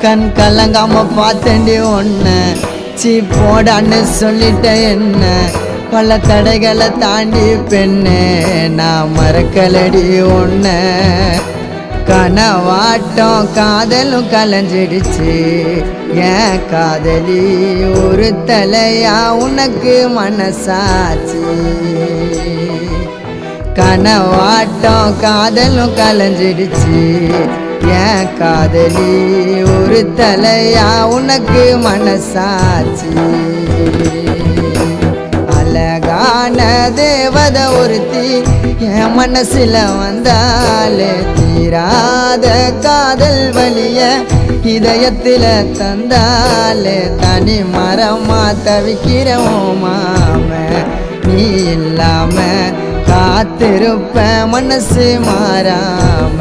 கண் கலங்காம பார்த்தேண்டி ஒன்ன சீ போடான்னு சொல்லிட்ட என்ன பல தடைகளை தாண்டி பெண்ணே நான் மறக்கலடி ஒன்ன கனவாட்டம் காதலும் கலைஞ்சிடுச்சு ஏன் காதலி ஒரு தலையா உனக்கு மனசாச்சு கனவாட்டம் காதலும் கலைஞ்சிடுச்சு ஏன் காதலி ஒரு தலையா உனக்கு மனசாச்சு அழகான தேவத ஒருத்தி என் மனசுல வந்தாலே தீராத காதல் வலிய இதயத்தில தந்தாலே தனி மரமா தவிக்கிறோம் மாம நீ இல்லாம காத்திருப்ப மனசு மாறாம